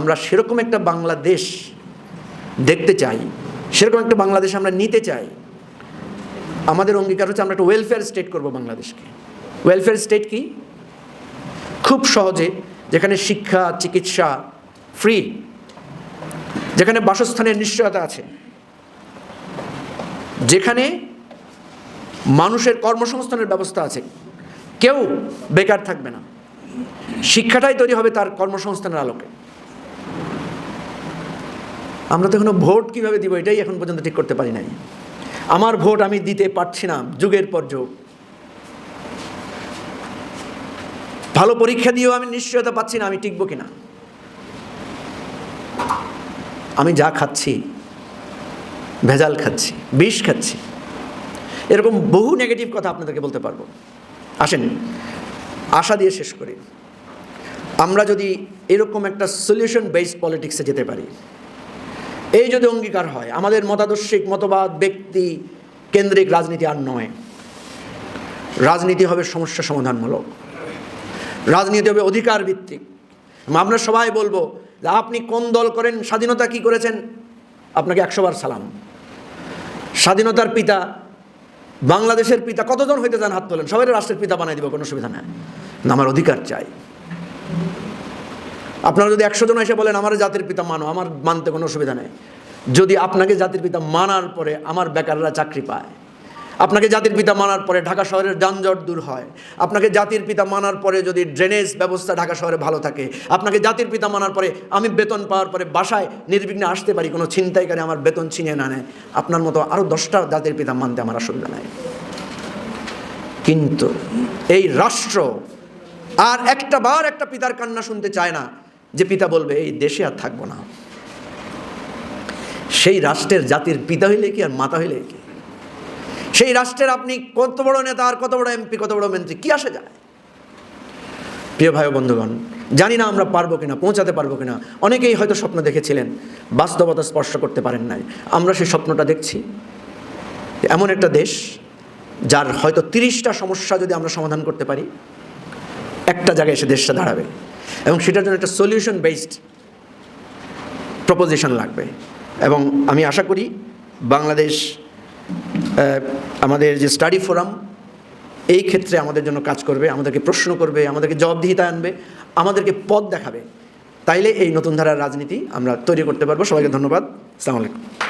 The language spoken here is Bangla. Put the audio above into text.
আমরা সেরকম একটা বাংলাদেশ দেখতে চাই, সেরকম একটা বাংলাদেশ আমরা নিতে চাই। আমাদের অঙ্গীকার হচ্ছে আমরা একটা ওয়েলফেয়ার স্টেট করব বাংলাদেশকে। ওয়েলফেয়ার স্টেট কি? খুব সহজে, যেখানে শিক্ষা চিকিৎসা ফ্রি, যেখানে বাসস্থানের নিশ্চয়তা আছে, যেখানে মানুষের কর্মসংস্থানের ব্যবস্থা আছে, কেউ বেকার থাকবে না, শিক্ষাটাই তৈরি হবে তার কর্মসংস্থানের আলোকে। আমরা তো এখনো ভোট কীভাবে দিব এটাই এখন পর্যন্ত ঠিক করতে পারি নাই। আমার ভোট আমি দিতে পারছি না যুগের পর যুগ। ভালো পরীক্ষা দিয়েও আমি নিশ্চয়তা পাচ্ছি না আমি টিকবো কিনা। আমি যা খাচ্ছি ভেজাল খাচ্ছি, বিষ খাচ্ছি, এরকম বহু নেগেটিভ কথা আপনাদেরকে বলতে পারবো। আসেন আশা দিয়ে শেষ করি। আমরা যদি এরকম একটা সলিউশন বেসড পলিটিক্সে যেতে পারি, এই যদি অঙ্গীকার হয়, আমাদের মতাদর্শিক মতবাদ ব্যক্তি কেন্দ্রিক রাজনীতি আর নয়, রাজনীতি হবে সমস্যা সমাধানমূলক, রাজনীতি হবে অধিকার ভিত্তিক। আমরা সবাই বলবো যে আপনি কোন দল করেন, স্বাধীনতা কি করেছেন, আপনাকে 100 বার সালাম। স্বাধীনতার পিতা, বাংলাদেশের পিতা কতজন হইতে চান হাত তোলেন, সবাই রাষ্ট্রের পিতা বানাই দিব, কোনো অসুবিধা নেই। আমার অধিকার চাই। আপনারা যদি 100 জন এসে বলেন আমার জাতির পিতা মানো, আমার মানতে কোনো অসুবিধা নেই। যদি আপনাকে জাতির পিতা মানার পরে আমার বেকাররা চাকরি পায়, আপনাকে জাতির পিতা মানার পরে ঢাকা শহরের যানজট দূর হয়, আপনাকে জাতির পিতা মানার পরে যদি ড্রেনেজ ব্যবস্থা ঢাকা শহরে ভালো থাকে, আপনাকে জাতির পিতা মানার পরে আমি বেতন পাওয়ার পরে বাসায় নির্বিঘ্নে আসতে পারি, কোনো ছিনতাইকারী আমার বেতন ছিনিয়ে না নেয়, আপনার মতো আরও 10টা জাতির পিতা মানতে আমার অসুবিধা নাই। কিন্তু এই রাষ্ট্র আর একটা বার একটা পিতার কান্না শুনতে চায় না যে পিতা বলবে এই দেশে আর থাকবো না। সেই রাষ্ট্রের জাতির পিতা হইলে কি আর মাতা হইলে কি? সেই রাষ্ট্রের আপনি কত বড় নেতা আর কত বড় এমপি, কত বড় মন্ত্রী, কি আসে যায়? প্রিয় ভাই ও বন্ধুগণ, জানি না আমরা পারবো কিনা, পৌঁছাতে পারবো কিনা। অনেকেই হয়তো স্বপ্ন দেখেছিলেন, বাস্তবতা স্পর্শ করতে পারেন নাই। আমরা সেই স্বপ্নটা দেখছি, এমন একটা দেশ যার হয়তো 30টা সমস্যা যদি আমরা সমাধান করতে পারি, একটা জায়গায় এসে দেশটা দাঁড়াবে। এবং সেটার জন্য একটা সলিউশন বেসড প্রপোজিশন লাগবে। এবং আমি আশা করি বাংলাদেশ আমাদের যে স্টাডি ফোরাম এই ক্ষেত্রে আমাদের জন্য কাজ করবে, আমাদেরকে প্রশ্ন করবে, আমাদেরকে জবাবদিহিতা আনবে, আমাদেরকে পথ দেখাবে। তাইলে এই নতুন ধারার রাজনীতি আমরা তৈরি করতে পারবো। সবাইকে ধন্যবাদ। আসসালামু আলাইকুম।